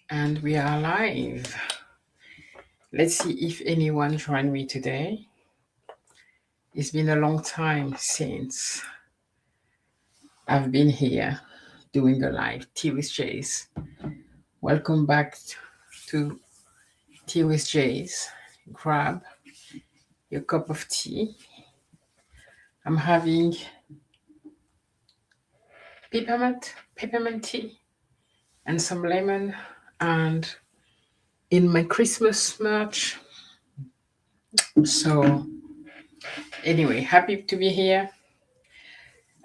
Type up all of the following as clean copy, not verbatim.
And we are live. Let's see if anyone joined me today. It's been a long time since I've been here doing a live tea with Jase. Welcome back to Tea with Jase. Grab your cup of tea. I'm having peppermint tea and some lemon and in my Christmas merch. So anyway, happy to be here.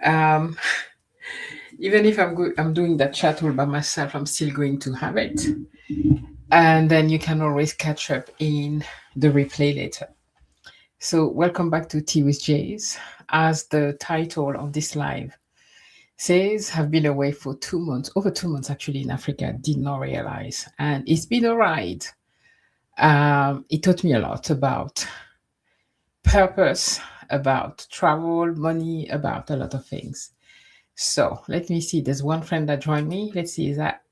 Um, Even if I'm doing that chat all by myself, I'm still going to have it. And then you can always catch up in the replay later. So welcome back to Tea with Jays. As the title of this live says, have been away for 2 months, over 2 months actually in Africa, did not realize. And it's been a ride. It taught me a lot about purpose, about travel, money, about a lot of things. So let me see. There's one friend that joined me. Let's see. Is that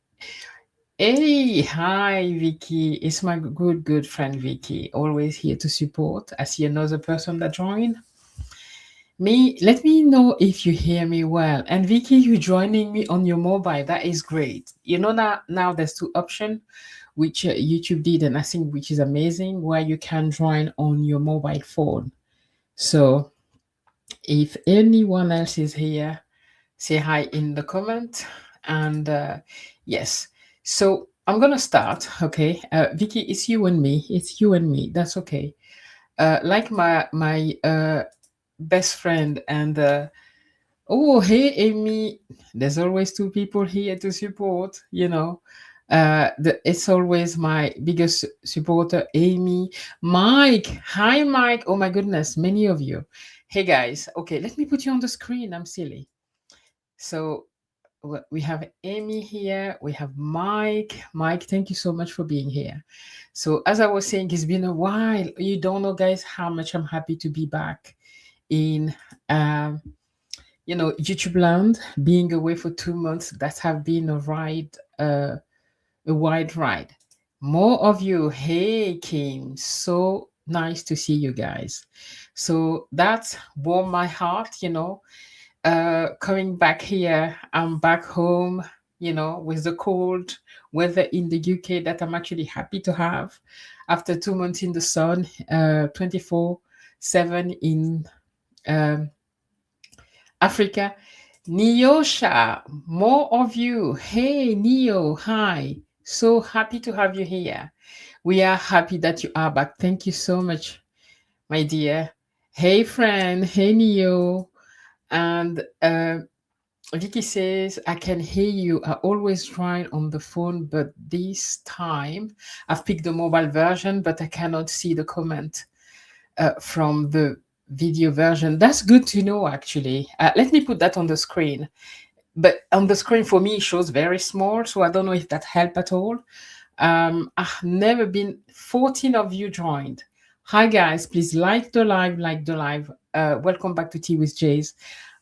Hey, hi, Vicky. It's my good friend Vicky. Always here to support. I see another person that joined. Let me know if you hear me well. And Vicky, you joining me on your mobile. That is great. You know now there's two options which YouTube did, and I think which is amazing, where you can join on your mobile phone. So if anyone else is here, say hi in the comment. And yes, so I'm gonna start. Okay, Vicky, it's you and me. It's you and me. That's okay. Like my best friend and oh hey Amy, there's always two people here to support. It's always my biggest supporter, Amy. Mike, hi Mike. Oh my goodness, many of you. Hey guys, okay, let me put you on the screen. I'm silly. So we have Amy here. We have Mike. Mike, thank you so much for being here. So as I was saying, it's been a while. You don't know, guys, how much I'm happy to be back in, YouTube land. Being away for 2 months, that have been a wide ride. More of you. Hey, Kim. So nice to see you guys. So that's warmed my heart. Coming back here, I'm back home, with the cold weather in the UK that I'm actually happy to have after 2 months in the sun, 24/7 in um, Africa. Neosha, more of you. Hey, Neo, hi. So happy to have you here. We are happy that you are back. Thank you so much, my dear. Hey, friend. Hey, Neo. And Vicky says, I can hear you. I always try on the phone, but this time I've picked the mobile version, but I cannot see the comment from the video version. That's good to know, actually. Let me put that on the screen. But on the screen for me, it shows very small, so I don't know if that helped at all. I've never been, 14 of you joined. Hi, guys. Please like the live. Welcome back to Tea with Jays.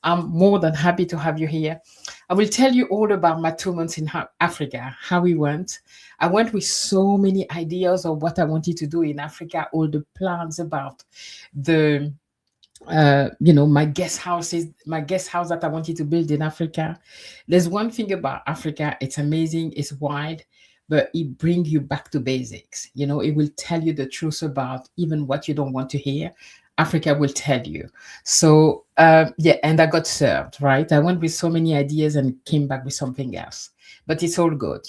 I'm more than happy to have you here. I will tell you all about my 2 months in Africa, how we went. I went with so many ideas of what I wanted to do in Africa, all the plans about the my guest house that I wanted to build in Africa. There's one thing about Africa, it's amazing, it's wide, but it brings you back to basics. It will tell you the truth about even what you don't want to hear. Africa will tell you. So yeah, and I got served, right? I went with so many ideas and came back with something else, but it's all good.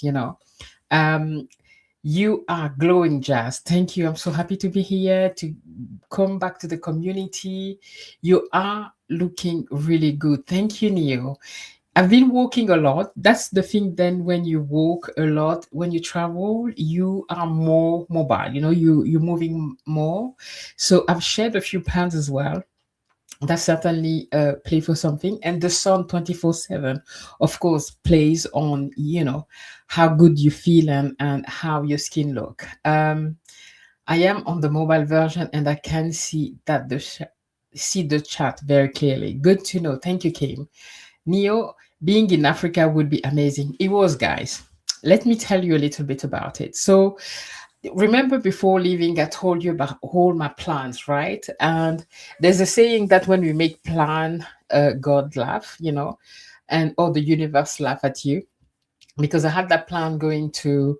um you are glowing, Jazz. Thank you. I'm so happy to be here, to come back to the community. You are looking really good. Thank you, Neo. I've been walking a lot. That's the thing. Then when you walk a lot, when you travel, you are more mobile. You're moving more. So I've shared a few plans as well. That certainly play for something. And the sun 24/7, of course, plays on, how good you feel and how your skin look. I am on the mobile version and I can see that see the chat very clearly. Good to know. Thank you, Kim. Neo, being in Africa would be amazing. It was, guys. Let me tell you a little bit about it. So, remember before leaving, I told you about all my plans, right? And there's a saying that when we make plan, God laugh, and or the universe laugh at you, because I had that plan going to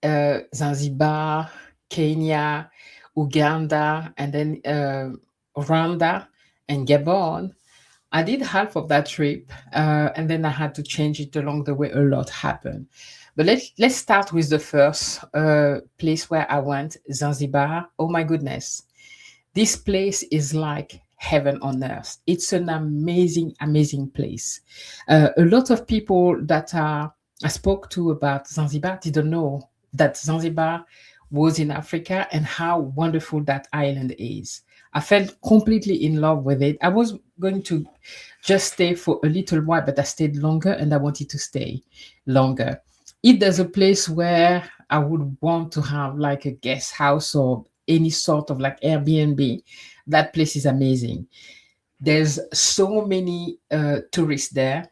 Zanzibar, Kenya, Uganda, and then Rwanda and Gabon. I did half of that trip, and then I had to change it along the way. A lot happened, but let's start with the first place where I went, Zanzibar. Oh my goodness, this place is like heaven on earth. It's an amazing, amazing place. A lot of people that I spoke to about Zanzibar didn't know that Zanzibar was in Africa and how wonderful that island is. I felt completely in love with it. I was going to just stay for a little while, but I stayed longer and I wanted to stay longer. If there's a place where I would want to have like a guest house or any sort of like Airbnb, that place is amazing. There's so many tourists there.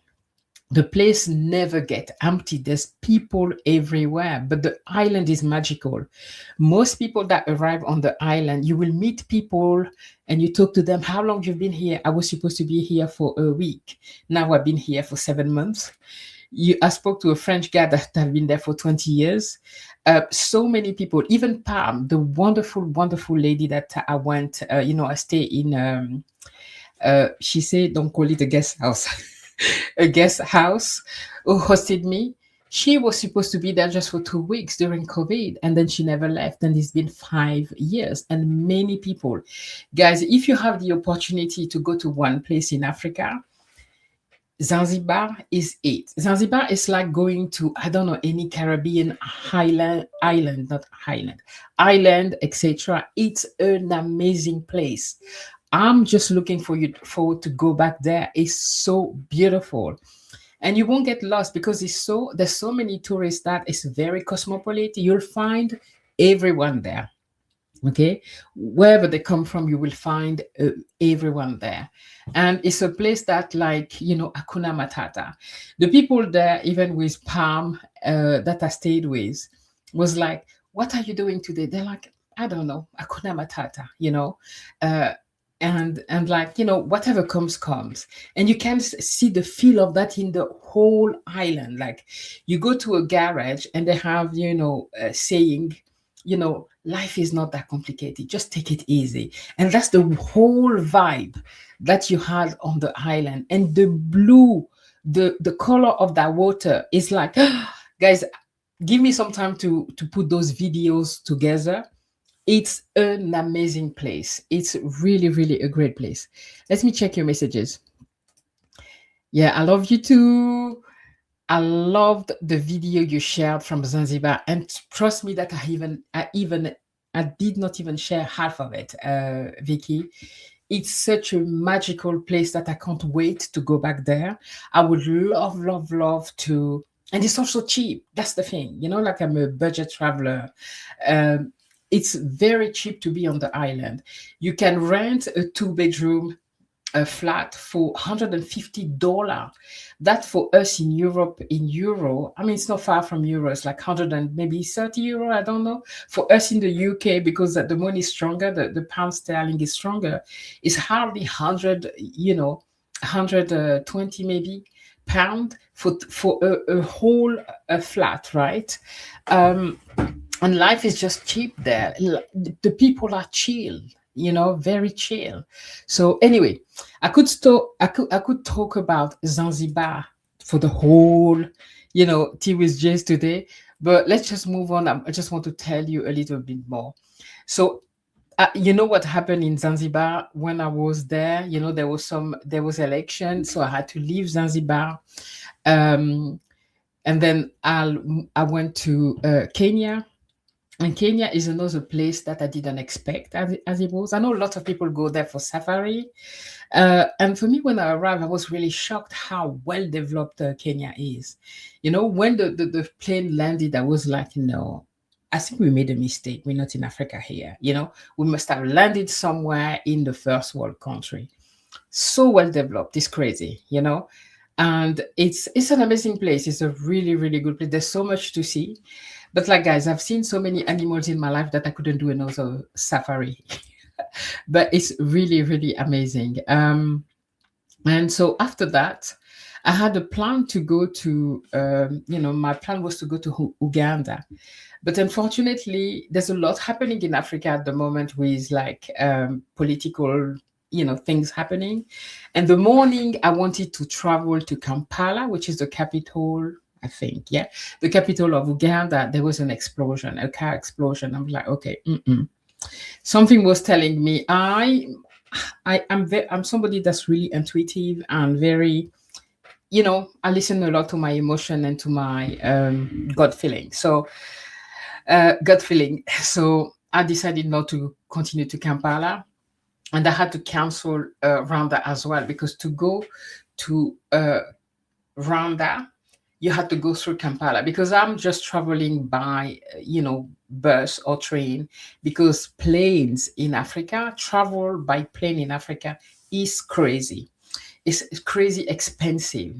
The place never get empty. There's people everywhere, but the island is magical. Most people that arrive on the island, you will meet people and you talk to them. How long you've been here? I was supposed to be here for a week. Now I've been here for 7 months. I spoke to a French guy that have been there for 20 years. So many people, even Pam, the wonderful, wonderful lady that I went, I stay in, she said, don't call it a guest house, a guest house who hosted me. She was supposed to be there just for 2 weeks during COVID, and then she never left. And it's been 5 years. And many people, guys, if you have the opportunity to go to one place in Africa, Zanzibar is it. Zanzibar is like going to, I don't know, any Caribbean not island, etc. It's an amazing place. I'm just looking for you forward to go back there. It's so beautiful. And you won't get lost because there's so many tourists that it's very cosmopolitan. You'll find everyone there. Okay, wherever they come from, you will find everyone there. And it's a place that, like, Hakuna Matata. The people there, even with Palm, that I stayed with, was like, what are you doing today? They're like, I don't know, Hakuna Matata, uh, and like, whatever comes. And you can see the feel of that in the whole island. Like, you go to a garage and they have, saying, life is not that complicated. Just take it easy. And that's the whole vibe that you had on the island. And the blue, the color of that water is like, guys, give me some time to put those videos together. It's an amazing place. It's really, really a great place. Let me check your messages. Yeah, I love you too. I loved the video you shared from Zanzibar, and trust me that I did not even share half of it, Vicky. It's such a magical place that I can't wait to go back there. I would love, love, love to, and it's also cheap. That's the thing, like I'm a budget traveler. Um, it's very cheap to be on the island. You can rent a 2 bedroom a flat for $150. That for us in Europe, in euro, I mean, it's not far from euro. It's like 100 and maybe 30 euro. I don't know. For us in the UK, because the money is stronger, the pound sterling is stronger. It's hardly 100, 120 maybe pound for a whole flat, right? And life is just cheap there. The people are chill, very chill. So anyway, I could talk about Zanzibar for the whole, tea with Jase today. But let's just move on. I just want to tell you a little bit more. So you know what happened in Zanzibar when I was there? There was election, so I had to leave Zanzibar. And then I went to Kenya. And Kenya is another place that I didn't expect as it was. I know a lot of people go there for safari. And for me, when I arrived, I was really shocked how well developed Kenya is. When the plane landed, I was like, no, I think we made a mistake. We're not in Africa here. We must have landed somewhere in the first world country. So well developed. It's crazy. and it's an amazing place. It's a really really good place. There's so much to see, but like guys, I've seen so many animals in my life that I couldn't do another safari. But it's really really amazing. And so after that, I had a plan to go to, my plan was to go to Uganda. But unfortunately, there's a lot happening in Africa at the moment with like political, things happening. And the morning I wanted to travel to Kampala, which is the capital, I think, yeah, the capital of Uganda, there was an explosion, a car explosion. I'm like, okay, something was telling me I'm somebody that's really intuitive and very, I listen a lot to my emotion and to my gut feeling. So gut feeling. So I decided not to continue to Kampala, and I had to cancel Rwanda as well, because to go to Rwanda, you had to go through Kampala, because I'm just traveling by, bus or train, because planes in Africa, travel by plane in Africa is crazy. It's crazy expensive.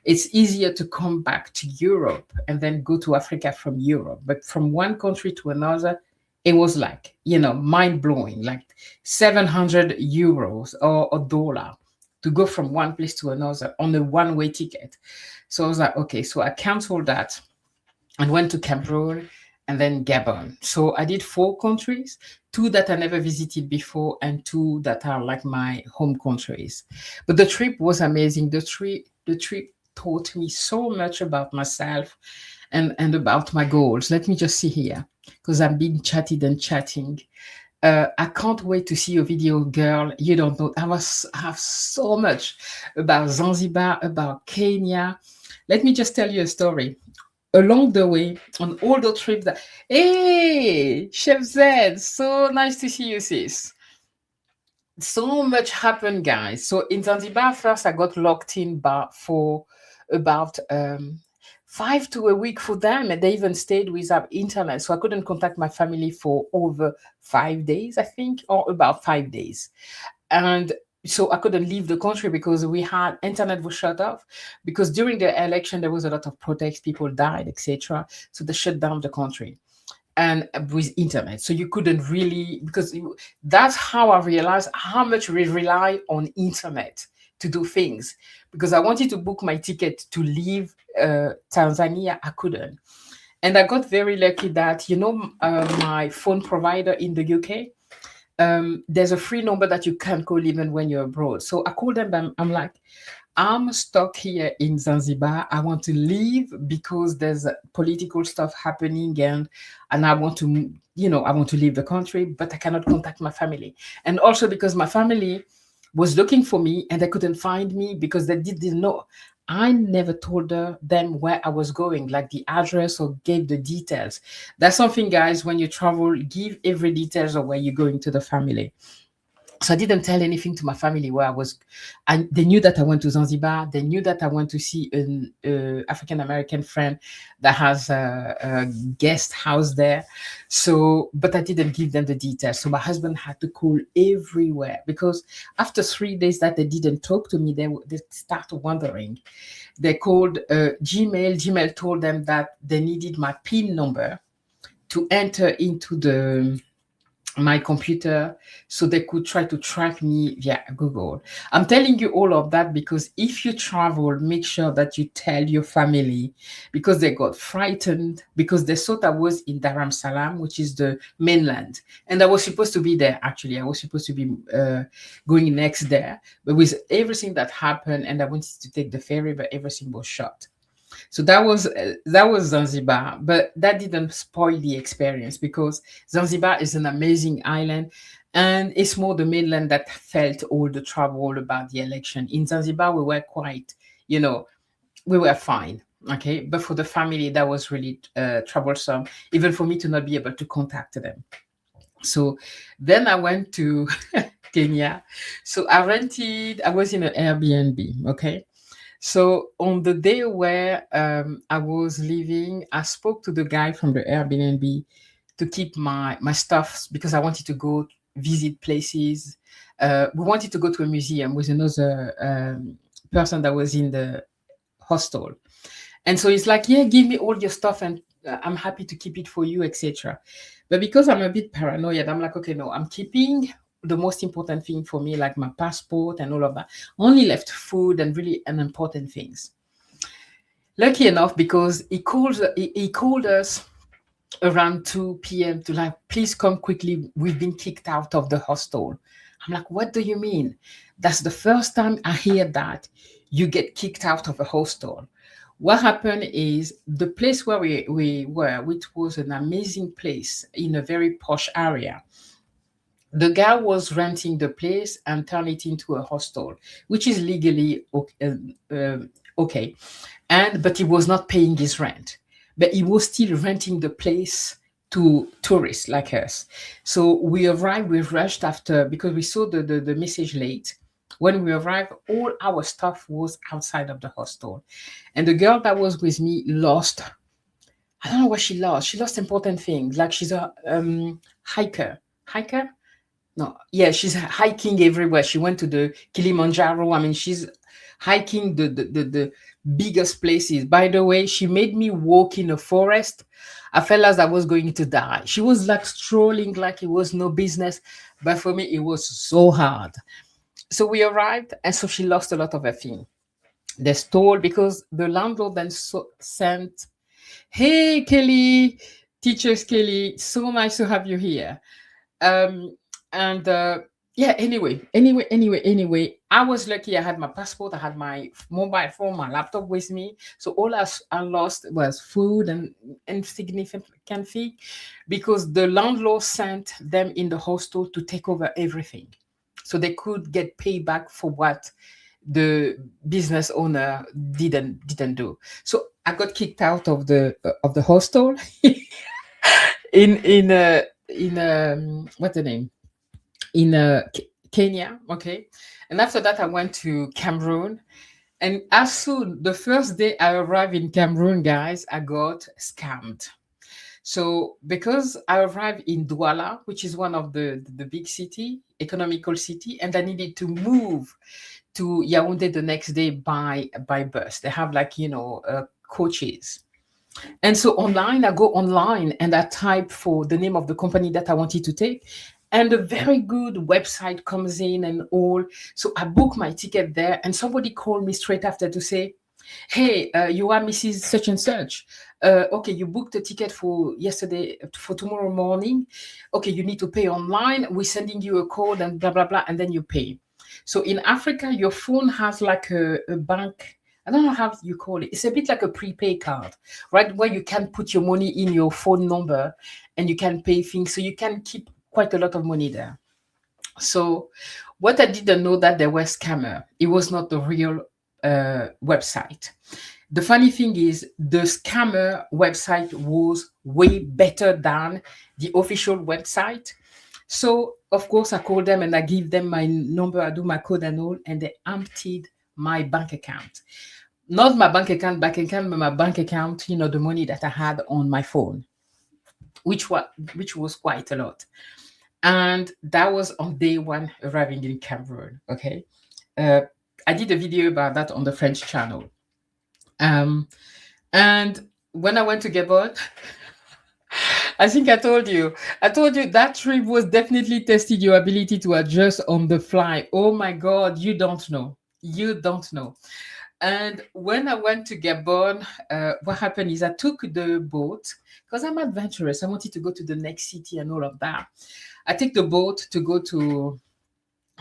It's easier to come back to Europe and then go to Africa from Europe, but from one country to another, it was like, mind blowing, like 700 euros or a dollar to go from one place to another on a one-way ticket. So I was like, okay, so I canceled that and went to Cameroon and then Gabon. So I did 4 countries, 2 that I never visited before and 2 that are like my home countries. But the trip was amazing. The trip taught me so much about myself and about my goals. Let me just see here, because I'm being chatted and chatting. I can't wait to see your video, girl. You don't know. I have so much about Zanzibar, about Kenya. Let me just tell you a story. Along the way, on all the trips that, hey, Chef Z, so nice to see you, sis. So much happened, guys. So in Zanzibar, first I got locked in for about 5 to a week for them, and they even stayed without internet. So I couldn't contact my family for over 5 days, I think, or about 5 days. And so I couldn't leave the country because we had internet was shut off, because during the election there was a lot of protests, people died, etc. So they shut down the country and with internet, so you couldn't really, because that's how I realized how much we rely on internet to do things. Because I wanted to book my ticket to leave Tanzania, I couldn't. And I got very lucky that, my phone provider in the UK, there's a free number that you can call even when you're abroad. So I called them. I'm like, I'm stuck here in Zanzibar. I want to leave because there's political stuff happening, and I want to, I want to leave the country, but I cannot contact my family. And also because my family was looking for me and they couldn't find me because they didn't know. I never told them where I was going, like the address, or gave the details. That's something, guys, when you travel, give every details of where you're going to the family. So I didn't tell anything to my family where I was. And they knew that I went to Zanzibar. They knew that I went to see an African American friend that has a guest house there. So, but I didn't give them the details. So my husband had to call everywhere, because after 3 days that they didn't talk to me, they started wondering. They called Gmail. Gmail told them that they needed my PIN number to enter into my computer, so they could try to track me via Google. I'm telling you all of that because if you travel, make sure that you tell your family, because they got frightened because they thought I was in Dar es Salaam, which is the mainland. And I was supposed to be there, actually. I was supposed to be going next there. But with everything that happened, and I wanted to take the ferry, but everything was shut. So that was Zanzibar, but that didn't spoil the experience, because Zanzibar is an amazing island, and it's more the mainland that felt all the trouble about the election. In Zanzibar, we were quite, we were fine. Okay, but for the family, that was really troublesome, even for me to not be able to contact them. So then I went to Kenya. So I was in an Airbnb. Okay. So on the day where I was leaving, I spoke to the guy from the Airbnb to keep my stuff, because I wanted to go visit places. We wanted to go to a museum with another person that was in the hostel. And so he's like, yeah, give me all your stuff and I'm happy to keep it for you, etc. But because I'm a bit paranoid, I'm like, okay, no, I'm keeping the most important thing for me, like my passport and all of that. Only left food and really unimportant things. Lucky enough, because he called us around 2 p.m. to like, please come quickly. We've been kicked out of the hostel. I'm like, what do you mean? That's the first time I hear that you get kicked out of a hostel. What happened is the place where we were, which was an amazing place in a very posh area, the guy was renting the place and turned it into a hostel, which is legally okay, okay. And but he was not paying his rent, but he was still renting the place to tourists like us. So we arrived, we rushed after because we saw the message late. When we arrived, all our stuff was outside of the hostel, and the girl that was with me lost. I don't know what she lost. She lost important things, like she's a hiker. Hiker? No, yeah, she's hiking everywhere. She went to the Kilimanjaro. I mean, she's hiking the biggest places. By the way, she made me walk in a forest. I felt as I was going to die. She was like strolling like it was no business. But for me, it was so hard. So we arrived, and so she lost a lot of her thing. They stole because the landlord then sent, hey, Kelly, teachers Kelly, so nice to have you here. Um, and yeah, anyway, I was lucky. I had my passport, I had my mobile phone, my laptop with me. So all I lost was food and insignificant thing, because the landlord sent them in the hostel to take over everything, so they could get payback for what the business owner didn't do. So I got kicked out of the hostel in what's the name, in Kenya. Okay. And after that, I went to Cameroon. And as soon the first day I arrived in Cameroon, guys, I got scammed. So because I arrived in Douala, which is one of the big city, economical city, and I needed to move to Yaoundé the next day by bus. They have like, coaches. And so online, I go online and I type for the name of the company that I wanted to take. And a very good website comes in and all. So I book my ticket there, and somebody called me straight after to say, hey, you are Mrs. Such and Such. Okay, you booked a ticket for yesterday, for tomorrow morning. Okay, you need to pay online. We're sending you a code and blah, blah, blah, and then you pay. So in Africa, your phone has like a bank. I don't know how you call it. It's a bit like a prepaid card, right? Where you can put your money in your phone number and you can pay things. So you can keep quite a lot of money there. So what I didn't know, that there were scammer. It was not the real website. The funny thing is the scammer website was way better than the official website. So of course I called them and I give them my number, I do my code and all, and they emptied my bank account. Not my bank account, but my bank account, the money that I had on my phone, which was quite a lot. And that was on day one arriving in Cameroon. Okay. Uh, I did a video about that on the French channel. And when I went to Gabon, I think I told you that trip was definitely testing your ability to adjust on the fly. Oh my God, you don't know. You don't know. And when I went to Gabon, what happened is I took the boat because I'm adventurous. I wanted to go to the next city and all of that. I take the boat to go to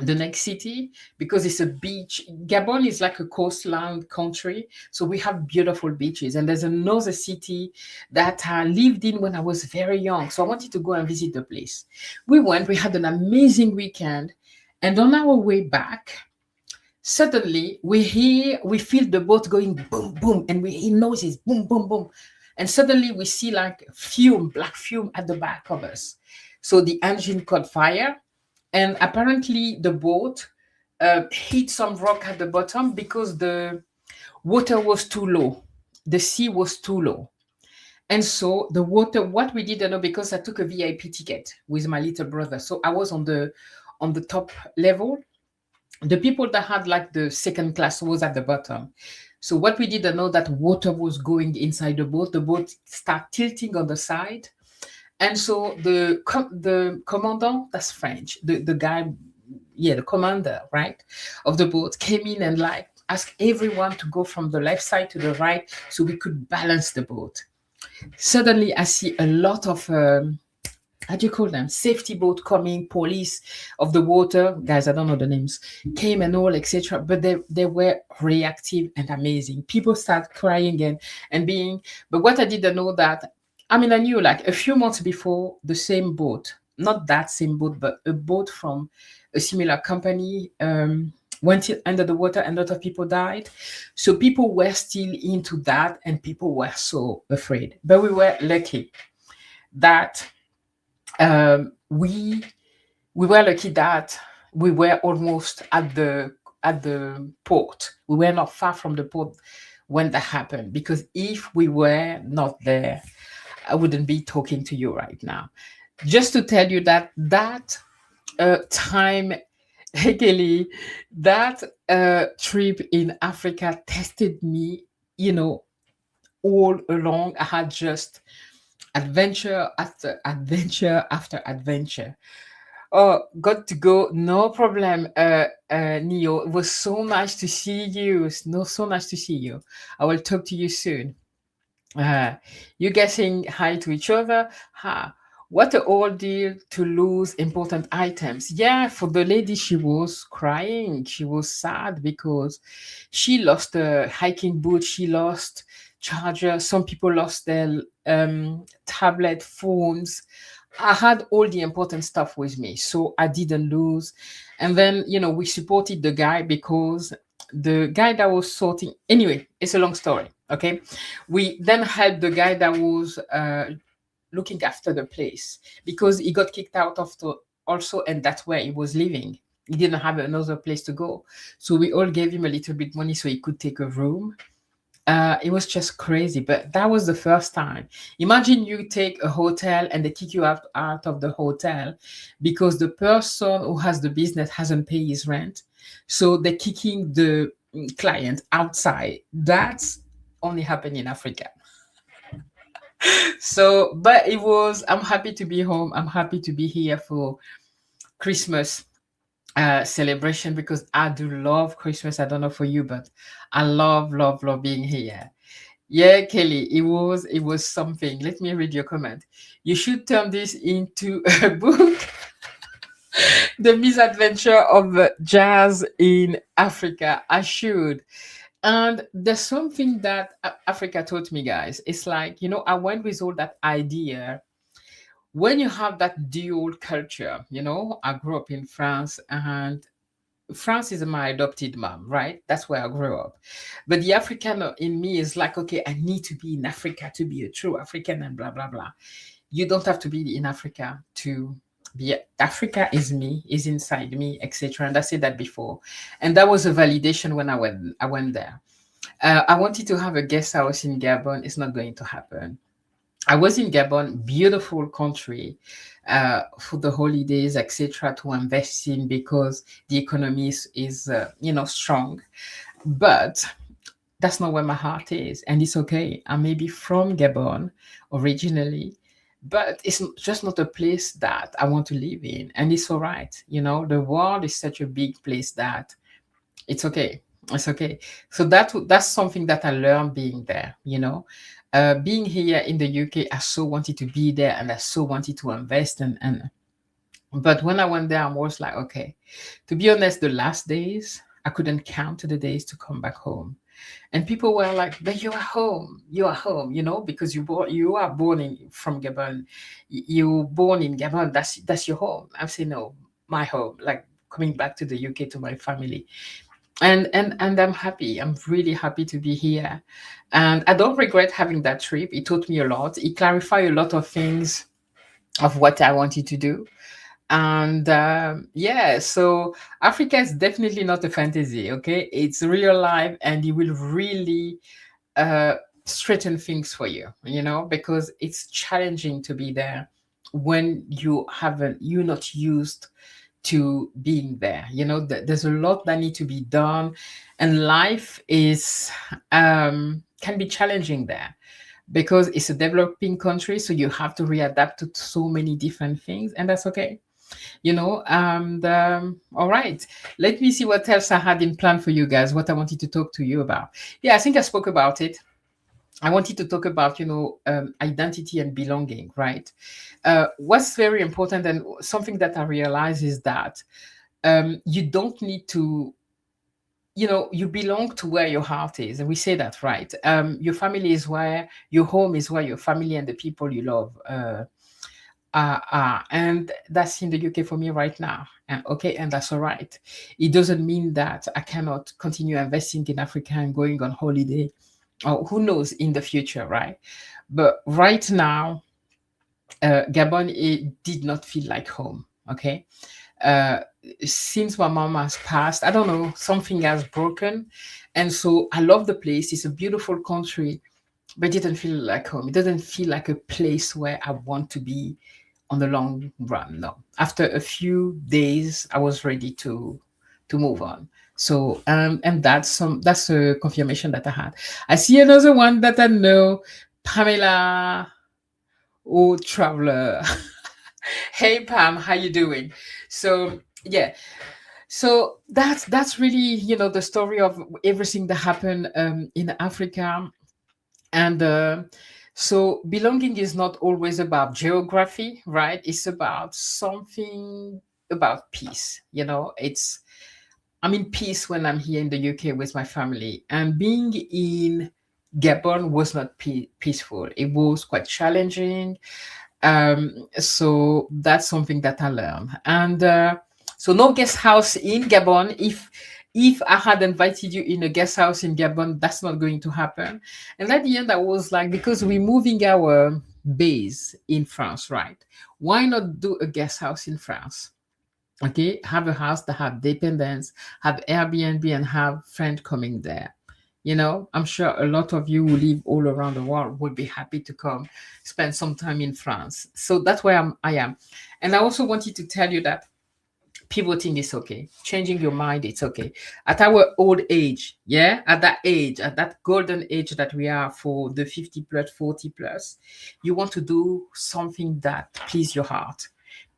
the next city because it's a beach. Gabon is like a coastline country, so we have beautiful beaches. And there's another city that I lived in when I was very young, so I wanted to go and visit the place. We went. We had an amazing weekend, and on our way back, suddenly we feel the boat going boom boom, and we hear noises boom boom boom, and suddenly we see like black fume at the back of us. So the engine caught fire, and apparently the boat hit some rock at the bottom because the water was too low, the sea was too low. And so the water, what we didn't know, because I took a VIP ticket with my little brother, so I was on the top level, The people that had like the second class was at the bottom. So what we didn't know that water was going inside the boat start tilting on the side. And so the commandant, that's French, the guy, yeah, the commander, right, of the boat came in and like asked everyone to go from the left side to the right so we could balance the boat. Suddenly, I see a lot of how do you call them? Safety boat coming, police of the water, guys. I don't know the names. Came and all, etc. But they were reactive and amazing. People start crying and being. But what I didn't know that, I mean, I knew like a few months before the same boat, not that same boat, but a boat from a similar company. Went under the water and a lot of people died. So people were still into that and people were so afraid. But we were lucky that we were lucky that we were almost at the port. We were not far from the port when that happened. Because if we were not there, I wouldn't be talking to you right now. Just to tell you that time, hey Kelly, that trip in Africa tested me. You know, all along I had just adventure after adventure after adventure. Oh, got to go. No problem, Neo. It was so nice to see you. No, so nice to see you. I will talk to you soon. Uh, you guys saying hi to each other. Ha. What a ordeal to lose important items. Yeah, for the lady, she was crying. She was sad because she lost a hiking boot. She lost charger. Some people lost their tablet, phones. I had all the important stuff with me, so I didn't lose. And then, we supported the guy because the guy that was sorting, anyway, it's a long story. Okay. We then helped the guy that was looking after the place because he got kicked out of the also, and that's where he was living. He didn't have another place to go. So we all gave him a little bit money so he could take a room. It was just crazy, but that was the first time. Imagine you take a hotel and they kick you out of the hotel because the person who has the business hasn't paid his rent. So they're kicking the client outside. That's only happened in Africa. So, but I'm happy to be home. I'm happy to be here for Christmas celebration because I do love Christmas. I don't know for you, but I love, love, love being here. Yeah, Kelly, it was something. Let me read your comment. You should turn this into a book. The misadventure of jazz in Africa. I should. And there's something that Africa taught me, guys. It's like, I went with all that idea. When you have that dual culture, I grew up in France and France is my adopted mom, right? That's where I grew up. But the African in me is like, okay, I need to be in Africa to be a true African and blah, blah, blah. You don't have to be in Africa to be. Africa is me, is inside me, etc. And I said that before. And that was a validation when I went there. I wanted to have a guest house in Gabon. It's not going to happen. I was in Gabon, beautiful country, for the holidays, etc., to invest in because the economy is strong. But that's not where my heart is, and it's okay. I may be from Gabon originally, but it's just not a place that I want to live in, and it's all right. The world is such a big place that it's okay. It's okay. So that's something that I learned being there. Being here in the UK, I so wanted to be there, and I so wanted to invest, and but when I went there, I was like, okay. To be honest, the last days I couldn't count the days to come back home, and people were like, "But you are home. You are home. Because you are born from Gabon. You born in Gabon. That's your home." I say no, my home, like coming back to the UK to my family and I'm happy. I'm really happy to be here, and I don't regret having that trip. It taught me a lot. It clarified a lot of things of what I wanted to do, and yeah. So Africa is definitely not a fantasy. Okay, it's real life, and it will really uh, straighten things for you. Because it's challenging to be there when you're not used to being there. There's a lot that need to be done, and life is can be challenging there because it's a developing country, so you have to readapt to so many different things, and that's okay. All right, let me see what else I had in plan for you guys, what I wanted to talk to you about. Yeah, I think I spoke about it. I wanted to talk about, identity and belonging, right? What's very important and something that I realize is that you don't need to, you belong to where your heart is. And we say that, right? Your family is where your home is, where your family and the people you love are. And that's in the UK for me right now. And okay, and that's all right. It doesn't mean that I cannot continue investing in Africa and going on holiday, or who knows in the future, right? But right now, Gabon, it did not feel like home. Okay. Uh, since my mom has passed, I don't know, something has broken. And so I love the place. It's a beautiful country, but it didn't feel like home. It doesn't feel like a place where I want to be on the long run. No. After a few days, I was ready to move on. So and that's a confirmation that I had. I see another one that I know, Pamela, oh traveler. Hey Pam, how you doing? So yeah, so that's really, the story of everything that happened in Africa. And so belonging is not always about geography, right? It's about something about peace. I'm in peace when I'm here in the UK with my family. And being in Gabon was not peaceful. It was quite challenging. So that's something that I learned. And so no guest house in Gabon. If I had invited you in a guest house in Gabon, that's not going to happen. And at the end, I was like, because we're moving our base in France, right? Why not do a guest house in France? Okay, have a house that have dependents, have Airbnb, and have friends coming there. I'm sure a lot of you who live all around the world would be happy to come spend some time in France. So that's where I am. And I also wanted to tell you that pivoting is okay. Changing your mind, it's okay. At our old age, yeah, at that age, at that golden age that we are for the 50 plus, 40 plus, you want to do something that please your heart.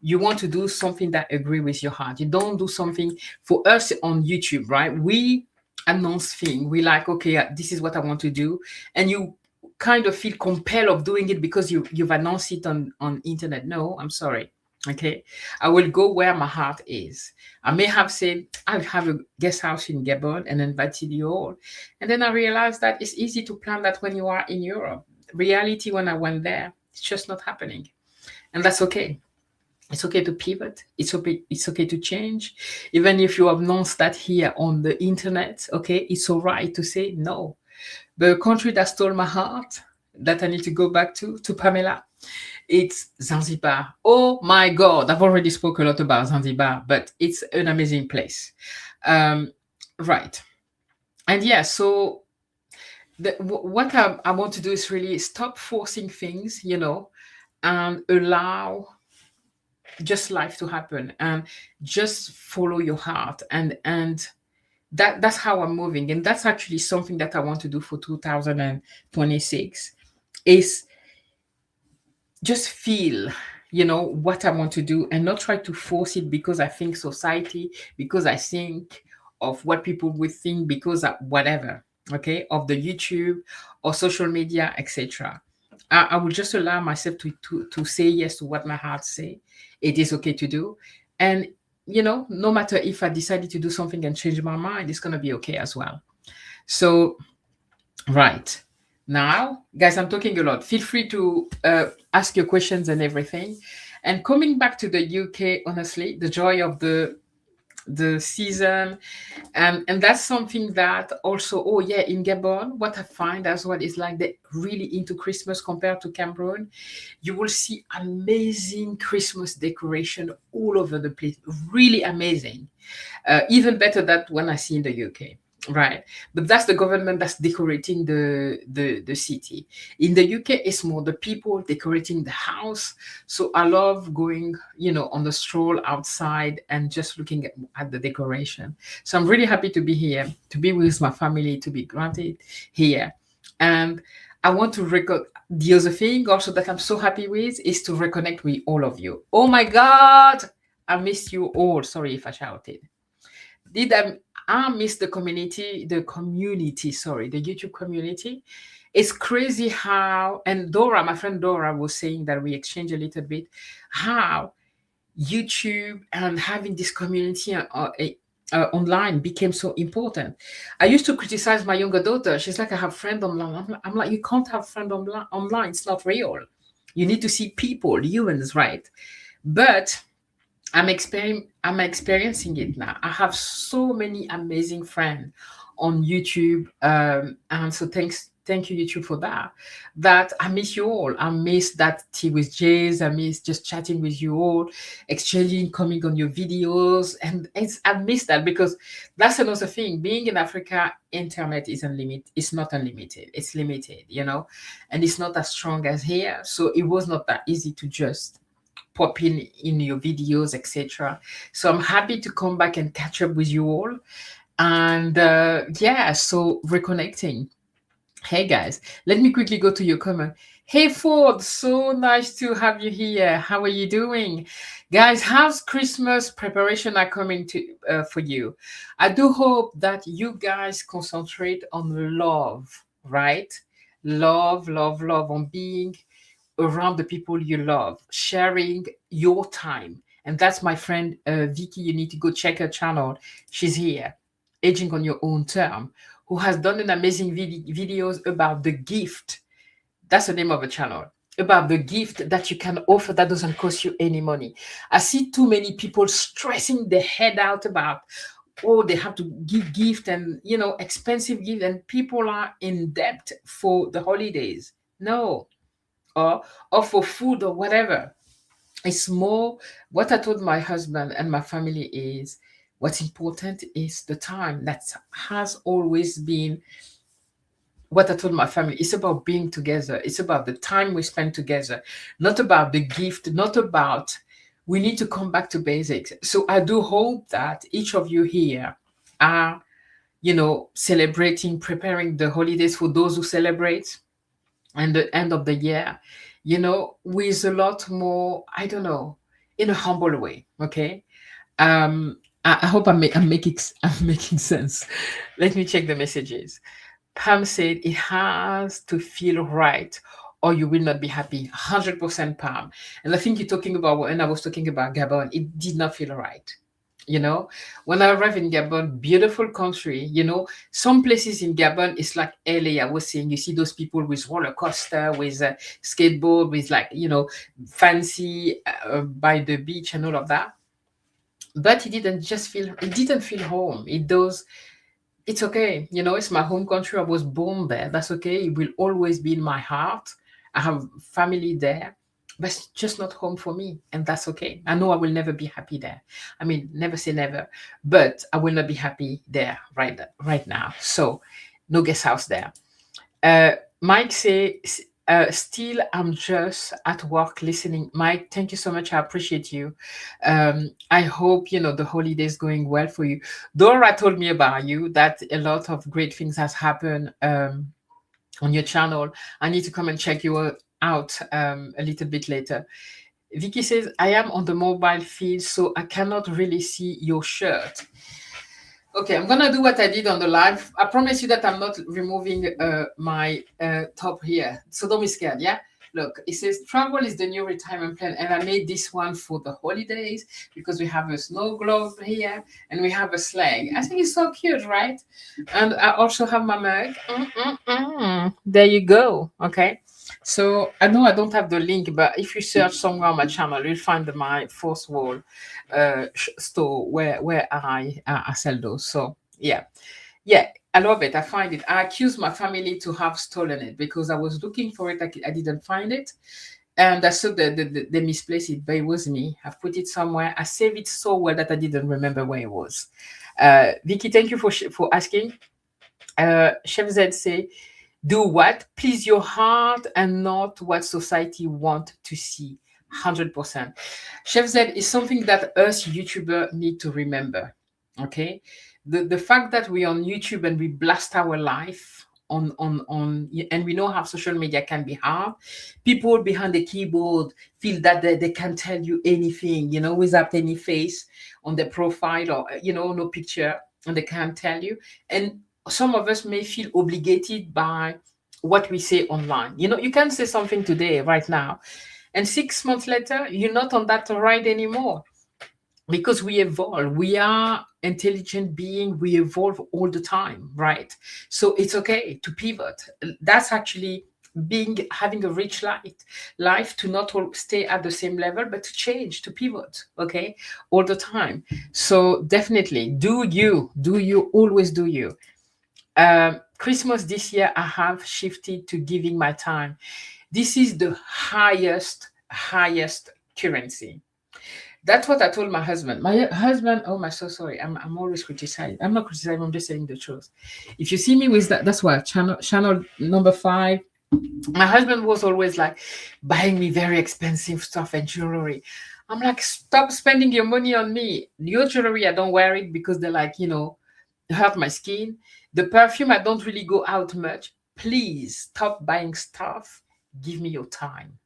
You want to do something that agree with your heart. You don't do something for us on YouTube, right? We announce thing. We like, okay, this is what I want to do. And you kind of feel compelled of doing it because you've announced it on internet. No, I'm sorry. Okay, I will go where my heart is. I may have said I'll have a guest house in Gabon and invited you all, and then I realized that it's easy to plan that when you are in Europe. Reality, when I went there, it's just not happening, and that's okay. It's okay to pivot. It's okay. It's okay to change, even if you have announced that here on the internet. Okay, it's all right to say no. The country that stole my heart, that I need to go back to Pamela, it's Zanzibar. Oh my God, I've already spoke a lot about Zanzibar, but it's an amazing place. Right. And yeah, so what I want to do is really stop forcing things, and allow just life to happen and just follow your heart. And that's how I'm moving. And that's actually something that I want to do for 2026 is just feel, what I want to do and not try to force it because I think society, because I think of what people would think, because of whatever, okay, of the YouTube or social media, etc. I will just allow myself to say yes to what my heart say. It is okay to do. And, no matter if I decided to do something and change my mind, it's going to be okay as well. So, right. Now, guys, I'm talking a lot. Feel free to ask your questions and everything. And coming back to the UK, honestly, the joy of the season, and that's something that also, oh yeah, in Gabon, what I find as well is like they're really into Christmas compared to Cameroon. You will see amazing Christmas decoration all over the place, really amazing. Even better than when I see in the UK. Right. But that's the government that's decorating the city. In the UK, it's more the people decorating the house. So I love going, on the stroll outside and just looking at the decoration. So I'm really happy to be here, to be with my family, to be granted here. And I want to record the other thing also that I'm so happy with is to reconnect with all of you. Oh my God, I miss you all. Sorry if I shouted. Did I miss the community, sorry, the YouTube community. It's crazy how, and Dora, my friend Dora was saying that we exchange a little bit, how YouTube and having this community online became so important. I used to criticize my younger daughter. She's like, I have friend online. I'm like, you can't have friend online. It's not real. You need to see people, humans, right? But I'm experiencing it now. I have so many amazing friends on YouTube, and so thank you YouTube for that. That I miss you all. I miss that tea with Jase. I miss just chatting with you all, exchanging, coming on your videos, and I miss that because that's another thing. Being in Africa, internet is unlimited. It's not unlimited. It's limited, and it's not as strong as here. So it was not that easy to just pop in your videos, etc. So I'm happy to come back and catch up with you all. And yeah, so reconnecting. Hey guys, let me quickly go to your comment. Hey Ford, so nice to have you here. How are you doing? Guys, how's Christmas preparation are coming to for you? I do hope that you guys concentrate on love, right? Love, love, love, on being around the people you love, sharing your time. And that's my friend Vicky. You need to go check her channel. She's here, Aging on Your Own Term, who has done an amazing videos about the gift. That's the name of the channel. About the gift that you can offer that doesn't cost you any money. I see too many people stressing their head out about, oh, they have to give gift and expensive gift, and people are in debt for the holidays. No, or for food or whatever. It's more what I told my husband and my family is what's important is the time. That has always been what I told my family. It's about being together. It's about the time we spend together, not about the gift, not about we need to come back to basics. So I do hope that each of you here are, celebrating, preparing the holidays for those who celebrate and the end of the year, with a lot more, I don't know, in a humble way. Okay. I hope I'm making I'm making sense. Let me check the messages. Pam said it has to feel right or you will not be happy. 100% Pam. And I think you're talking about when I was talking about Gabon, it did not feel right. You know, when I arrived in Gabon, beautiful country, some places in Gabon, it's like LA. I was saying, you see those people with roller coaster, with a skateboard, with like, fancy by the beach and all of that. But it didn't feel home. It's okay. It's my home country. I was born there. That's okay. It will always be in my heart. I have family there, but it's just not home for me. And that's okay. I know I will never be happy there. I mean, never say never, but I will not be happy there right now. So no guest house there. Mike say, still, I'm just at work listening. Mike, thank you so much. I appreciate you. I hope, the holidays going well for you. Dora told me about you that a lot of great things has happened on your channel. I need to come and check you out a little bit later. Vicky says, I am on the mobile feed, so I cannot really see your shirt. Okay, I'm gonna do what I did on the live. I promise you that I'm not removing my top here. So don't be scared, yeah? Look, it says travel is the new retirement plan, and I made this one for the holidays because we have a snow globe here and we have a slang. I think it's so cute, right? And I also have my mug. There you go. Okay. So I know I don't have the link, but if you search somewhere on my channel, you'll find my fourth wall store where I sell those. So yeah, I love it. I find it. I accuse my family to have stolen it because I was looking for it. I didn't find it, and I saw the misplaced it, but it was me. I put it somewhere. I saved it so well that I didn't remember where it was. Vicky, thank you for asking. Chef Z say, do what please your heart and not what society want to see. 100%. Chef Z is something that us YouTuber need to remember. Okay, the fact that we on YouTube and we blast our life on and we know how social media can be hard. People behind the keyboard feel that they can tell you anything, without any face on their profile, or no picture, and they can't tell you. And some of us may feel obligated by what we say online. You can say something today, right now, and 6 months later, you're not on that ride anymore, because we evolve. We are intelligent being. We evolve all the time, right? So it's okay to pivot. That's actually being having a rich life, to not all stay at the same level, but to change, to pivot, okay, all the time. So definitely, do you always do you. Christmas this year, I have shifted to giving my time. This is the highest currency. That's what I told my husband. My husband, oh my, so sorry. I'm always criticizing. I'm not criticizing. I'm just saying the truth. If you see me with that, that's why channel number 5. My husband was always like buying me very expensive stuff and jewelry. I'm like, stop spending your money on me. Your jewelry, I don't wear it because they're like, hurt my skin. The perfume, I don't really go out much. Please stop buying stuff. Give me your time.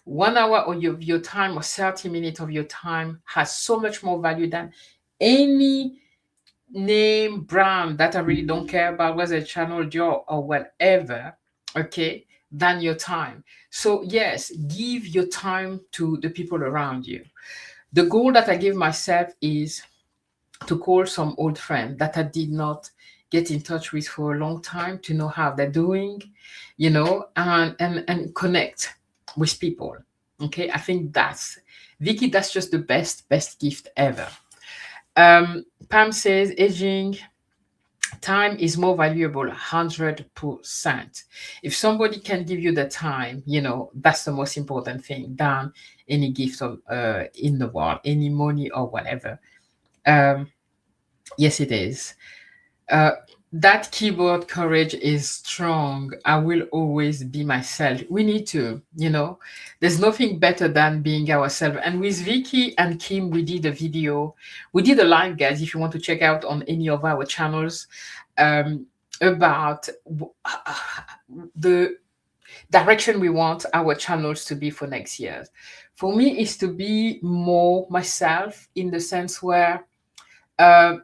1 hour of your time, or 30 minutes of your time, has so much more value than any name brand that I really don't care about, whether it's Channel Joe or whatever, okay, than your time. So yes, give your time to the people around you. The goal that I give myself is to call some old friend that I did not get in touch with for a long time, to know how they're doing, and connect with people. Okay, I think that's Vicky. That's just the best gift ever. Pam says aging time is more valuable. 100%. If somebody can give you the time, that's the most important thing than any gift of in the world, any money or whatever. Yes, it is. Uh, that keyboard courage is strong. I will always be myself. We need to, there's nothing better than being ourselves. And with Vicky and Kim, we did a video. We did a live, guys, if you want to check out on any of our channels, about the direction we want our channels to be for next year. For me, is to be more myself, in the sense where uh,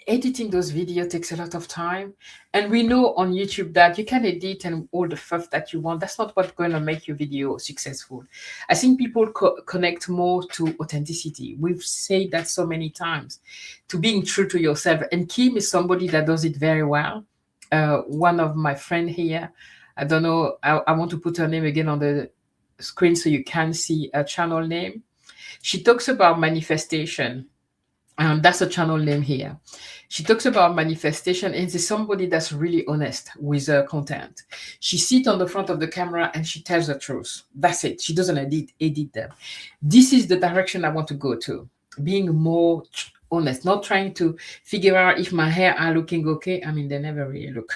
editing those videos takes a lot of time, and we know on YouTube that you can edit and all the stuff that you want. That's not what's going to make your video successful. I think people connect more to authenticity. We've said that so many times, to being true to yourself, and Kim is somebody that does it very well. One of my friend here, I don't know, I want to put her name again on the screen so you can see a channel name. She talks about manifestation. That's a channel name here. She talks about manifestation, and is somebody that's really honest with her content. She sits on the front of the camera and she tells the truth. That's it. She doesn't edit them. This is the direction I want to go to. Being more honest, not trying to figure out if my hair are looking okay. I mean, they never really look.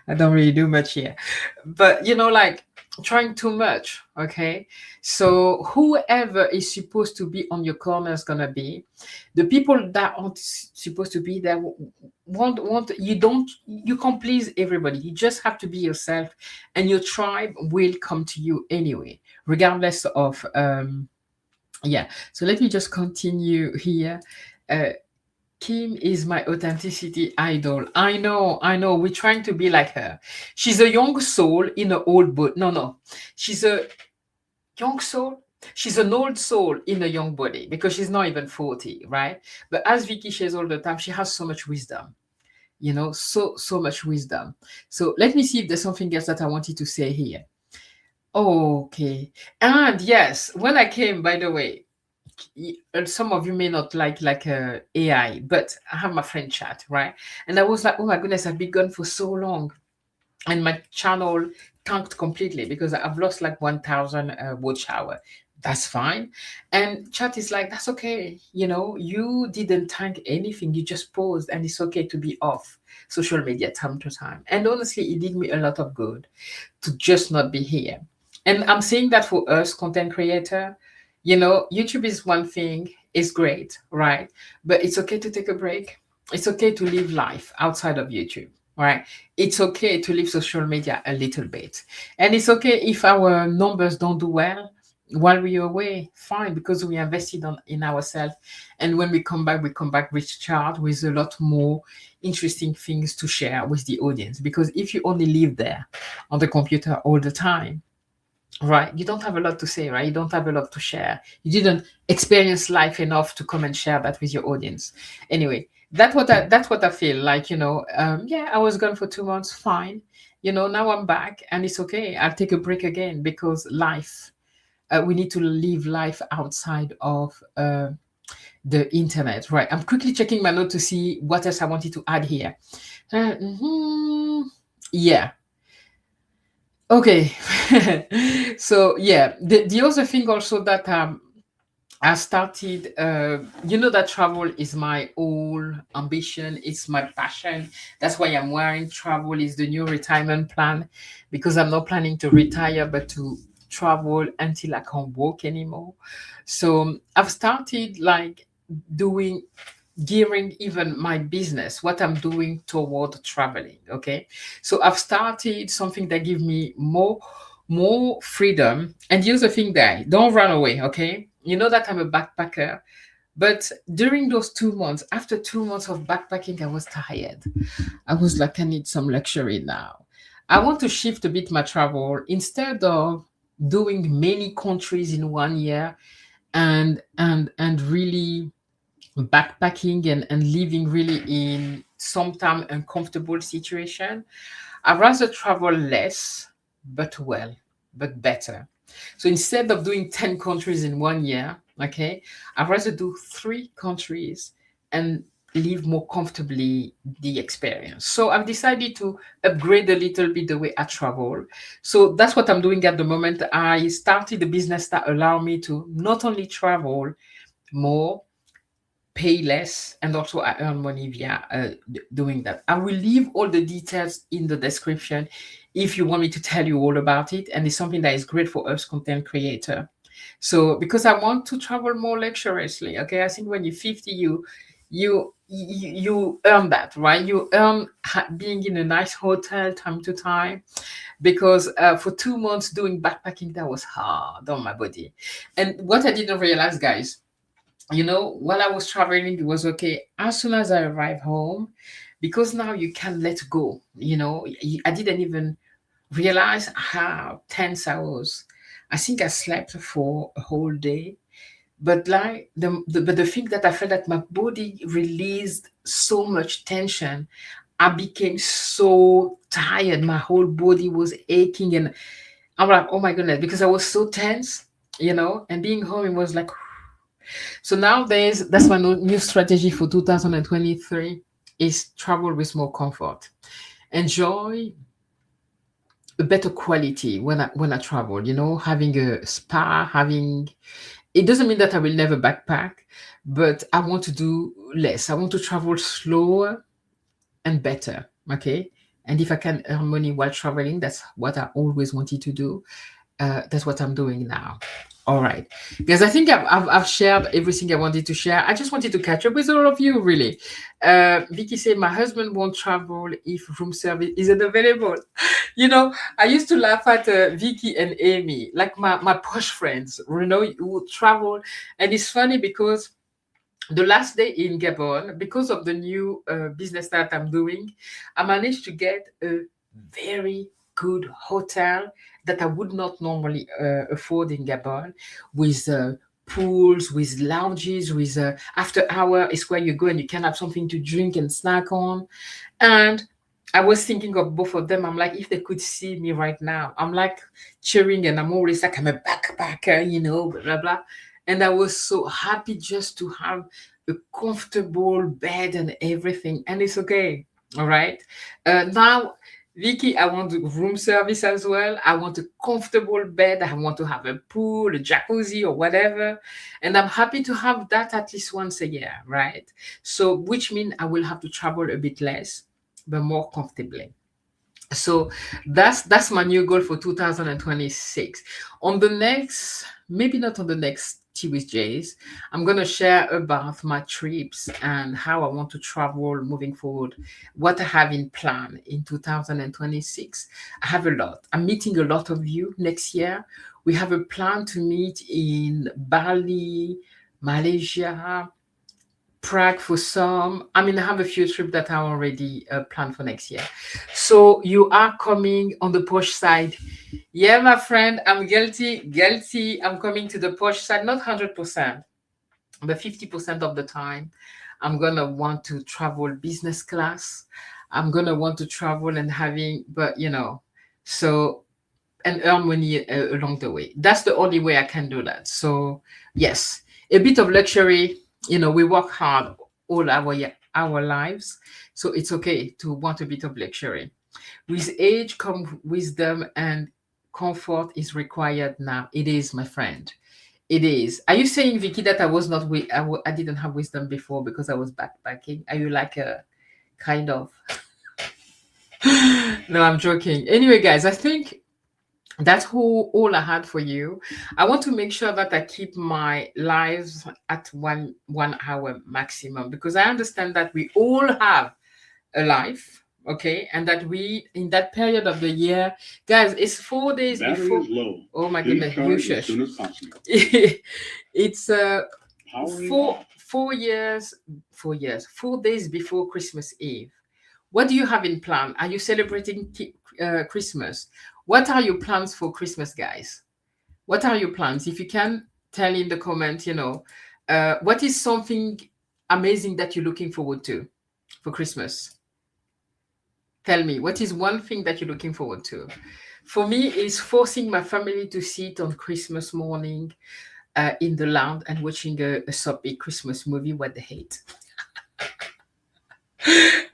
I don't really do much here, but like trying too much. Okay, so whoever is supposed to be on your corner is gonna be. The people that aren't supposed to be there won't. You can't please everybody. You just have to be yourself, and your tribe will come to you anyway, regardless of yeah. So let me just continue here. Kim is my authenticity idol. I know. We're trying to be like her. She's a young soul in an old body. No. She's a young soul. She's an old soul in a young body, because she's not even 40, right? But as Vicky shares all the time, she has so much wisdom. So much wisdom. So let me see if there's something else that I wanted to say here. Okay. And yes, when I came, by the way, some of you may not like AI, but I have my friend chat, right? And I was like, oh my goodness, I've been gone for so long, and my channel tanked completely because I've lost like 1,000 watch hour. That's fine. And chat is like, that's okay. You didn't thank anything. You just paused, and it's okay to be off social media time to time. And honestly, it did me a lot of good to just not be here. And I'm saying that for us, content creator, YouTube is one thing, it's great, right? But it's okay to take a break. It's okay to live life outside of YouTube, right? It's okay to leave social media a little bit. And it's okay if our numbers don't do well while we're away, fine, because we invested in ourselves. And when we come back recharged with a lot more interesting things to share with the audience. Because if you only live there on the computer all the time, right, you don't have a lot to say, right? You don't have a lot to share. You didn't experience life enough to come and share that with your audience. Anyway, that's what I feel like. Yeah, I was gone for 2 months, fine. Now I'm back, and it's okay. I'll take a break again because life. We need to live life outside of the internet, right? I'm quickly checking my note to see what else I wanted to add here. Yeah. Okay. So yeah, the other thing also that I started, that travel is my whole ambition. It's my passion. That's why I'm wearing travel is the new retirement plan, because I'm not planning to retire, but to travel until I can't walk anymore. So I've started like doing gearing even my business, what I'm doing toward traveling. Okay. So I've started something that give me more freedom. And the other thing that don't run away, okay? You know that I'm a backpacker. But during those 2 months, after 2 months of backpacking, I was tired. I was like, I need some luxury now. I want to shift a bit my travel instead of doing many countries in 1 year and really backpacking and living really in sometimes uncomfortable situation. I'd rather travel less, but well, but better. So instead of doing 10 countries in 1 year, okay, I'd rather do 3 countries and live more comfortably the experience. So I've decided to upgrade a little bit the way I travel. So that's what I'm doing at the moment. I started a business that allow me to not only travel more, pay less, and also I earn money via doing that. I will leave all the details in the description if you want me to tell you all about it. And it's something that is great for us content creator. So because I want to travel more luxuriously, okay, I think when you're 50, you earn that, right? You earn being in a nice hotel time to time, because for 2 months doing backpacking, that was hard on my body. And what I didn't realize, guys, while I was traveling, it was okay. As soon as I arrived home, because now you can let go, I didn't even realize how tense I was. I think I slept for a whole day. But like the thing that I felt that my body released so much tension, I became so tired. My whole body was aching, and I'm like, oh my goodness, because I was so tense, and being home, it was like, so nowadays, that's my new strategy for 2023 is travel with more comfort. Enjoy a better quality when I travel, having a spa, having it doesn't mean that I will never backpack, but I want to do less. I want to travel slower and better. Okay. And if I can earn money while traveling, that's what I always wanted to do. That's what I'm doing now. All right, because I think I've shared everything I wanted to share. I just wanted to catch up with all of you, really. Vicky said, my husband won't travel if room service isn't available. I used to laugh at Vicky and Amy, like my posh friends, who would travel. And it's funny because the last day in Gabon, because of the new business that I'm doing, I managed to get a very good hotel that I would not normally afford in Gabon, with pools, with lounges, with after hour is where you go and you can have something to drink and snack on. And I was thinking of both of them. I'm like, if they could see me right now, I'm like cheering, and I'm always like, I'm a backpacker, blah, blah, blah. And I was so happy just to have a comfortable bed and everything. And it's okay. All right. Now, Vicky, I want room service as well. I want a comfortable bed. I want to have a pool, a jacuzzi, or whatever. And I'm happy to have that at least once a year, right? So, which means I will have to travel a bit less, but more comfortably. So that's my new goal for 2026. On the next, maybe not on the next tea with Jays, I'm gonna share about my trips and how I want to travel moving forward, what I have in plan in 2026. I have a lot. I'm meeting a lot of you next year. We have a plan to meet in Bali, Malaysia, Prague for some. I mean, I have a few trips that are already planned for next year. So you are coming on the posh side. Yeah, my friend, I'm guilty, guilty. I'm coming to the posh side, not 100%, but 50% of the time. I'm going to want to travel business class. I'm going to want to travel and having, but so and earn money along the way. That's the only way I can do that. So yes, a bit of luxury. We work hard all our lives, so it's okay to want a bit of luxury. With age come wisdom, and comfort is required now. It is, my friend. It is. Are you saying, Vicky, that I was not I didn't have wisdom before because I was backpacking? Are you like a kind of? No, I'm joking. Anyway, guys, I think that's all I had for you. I want to make sure that I keep my lives at 1 hour maximum, because I understand that we all have a life, okay, and that we in that period of the year, guys, it's 4 days Battery before. is low. Oh my Please goodness, you charge as shush. soon as possible. It's Powering four off. 4 years, 4 years, 4 days before Christmas Eve. What do you have in plan? Are you celebrating Christmas? What are your plans for Christmas, guys? What are your plans? If you can tell in the comment, what is something amazing that you're looking forward to for Christmas? Tell me, what is one thing that you're looking forward to? For me, is forcing my family to sit on Christmas morning in the lounge and watching a soppy Christmas movie, what they hate.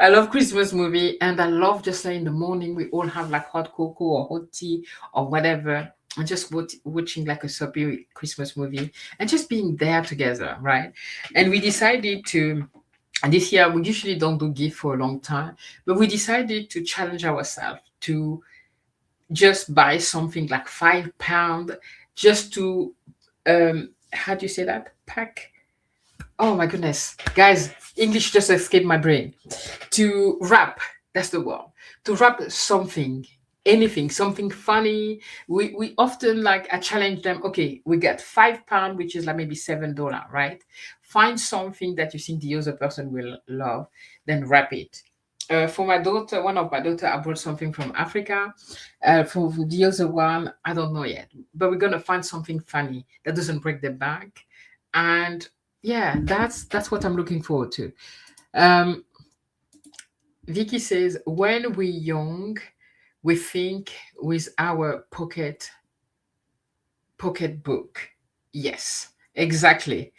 I love Christmas movie, and I love just like in the morning we all have like hot cocoa or hot tea or whatever, and just watching like a soppy Christmas movie and just being there together, right? And we decided to. And this year we usually don't do gift for a long time, but we decided to challenge ourselves to just buy something like £5, just to how do you say that? Pack. Oh my goodness, guys, English just escaped my brain. To wrap, that's the word. To wrap something, anything, something funny. We often like I challenge them. Okay, we get £5, which is like maybe $7, right? Find something that you think the other person will love, then wrap it. For my daughter, one of my daughter, I brought something from Africa. For the other one, I don't know yet, but we're gonna find something funny that doesn't break the bank, and yeah, that's what I'm looking forward to. Um, Vicky says, when we're young, we think with our pocketbook. Yes, exactly.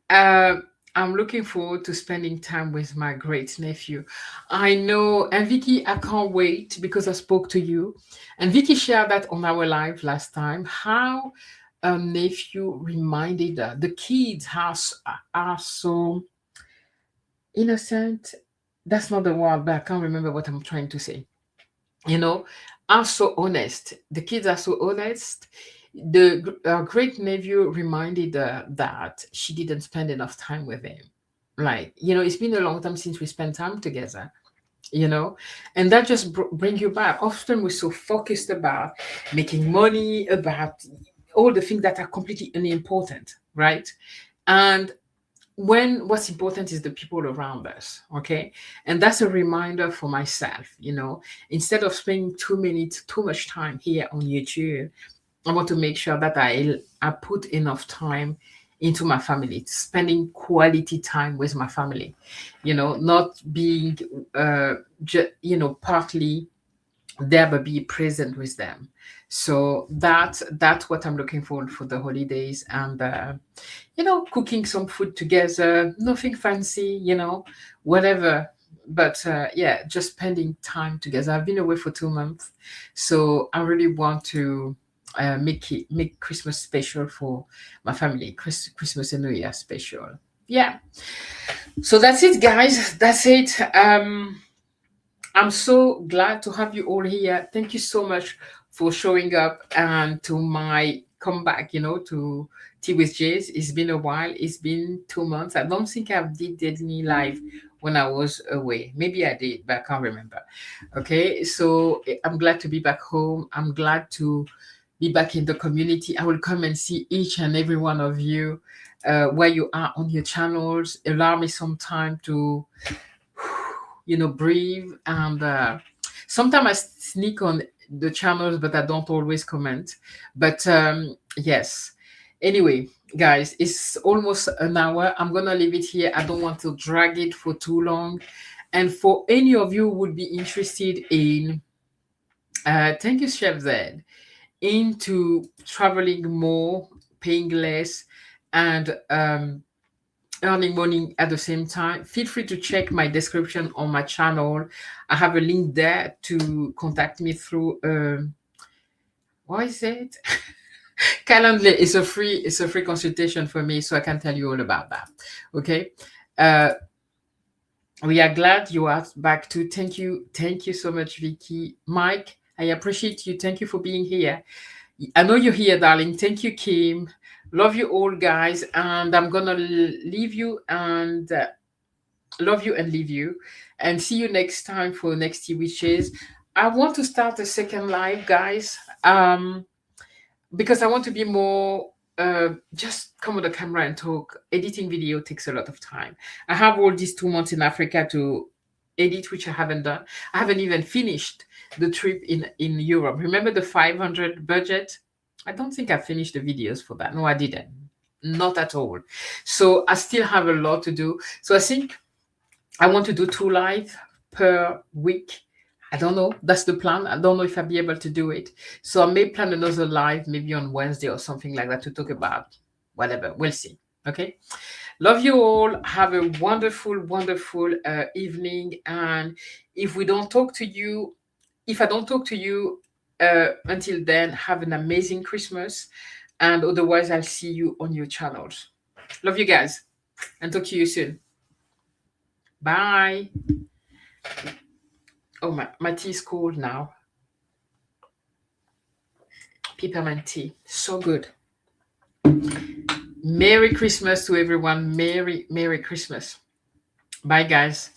Uh, I'm looking forward to spending time with my great nephew. I know, and Vicky, I can't wait because I spoke to you, and Vicky shared that on our live last time. How a nephew reminded her the kids are so innocent. That's not the word, but I can't remember what I'm trying to say. You know, are so honest. The kids are so honest. The great nephew reminded her that she didn't spend enough time with him. Like, it's been a long time since we spent time together, and that just bring you back. Often we're so focused about making money, about all the things that are completely unimportant, right? And when what's important is the people around us, okay? And that's a reminder for myself, instead of spending too much time here on YouTube, I want to make sure that I put enough time into my family, spending quality time with my family, not being partly there, but be present with them. So that's what I'm looking for the holidays. And cooking some food together, nothing fancy, whatever. but yeah, just spending time together. I've been away for 2 months, so I really want to make Christmas special for my family. Christmas and New Year special. Yeah. So that's it, guys. That's it. I'm so glad to have you all here. Thank you so much for showing up and to my comeback, to Tea with Jase. It's been a while. It's been 2 months. I don't think I did any live when I was away. Maybe I did, but I can't remember. Okay, so I'm glad to be back home. I'm glad to be back in the community. I will come and see each and every one of you where you are on your channels. Allow me some time to breathe. And sometimes I sneak on the channels, but I don't always comment. But yes. Anyway, guys, it's almost an hour. I'm gonna leave it here. I don't want to drag it for too long. And for any of you who would be interested in, thank you, Chef Zed, into traveling more, paying less, and earning money at the same time, feel free to check my description on my channel. I have a link there to contact me through what is it? Calendly. It's a free consultation for me, so I can tell you all about that. Okay. uh we are glad you are back too. Thank you so much, Vicky. Mike, I appreciate you. Thank you for being here. I know you're here, darling. Thank you, Kim. Love you all, guys. And I'm gonna leave you and love you and leave you, and see you next time for next tea witches. I want to start a second live, guys, because I want to be more just come on the camera and talk. Editing video takes a lot of time. I have all these 2 months in Africa to edit, which I haven't done. I haven't even finished the trip in Europe. Remember the 500 budget? I don't think I finished the videos for that. No, I didn't. Not at all. So I still have a lot to do. So I think I want to do 2 live per week. I don't know. That's the plan. I don't know if I'll be able to do it. So I may plan another live maybe on Wednesday or something like that to talk about whatever. We'll see. Okay. Love you all. Have a wonderful, wonderful evening. And if I don't talk to you until then, have an amazing Christmas. And otherwise, I'll see you on your channels. Love you guys, and talk to you soon. Bye. Oh, my tea is cold now. Peppermint tea. So good. Merry Christmas to everyone. Merry Christmas. Bye, guys.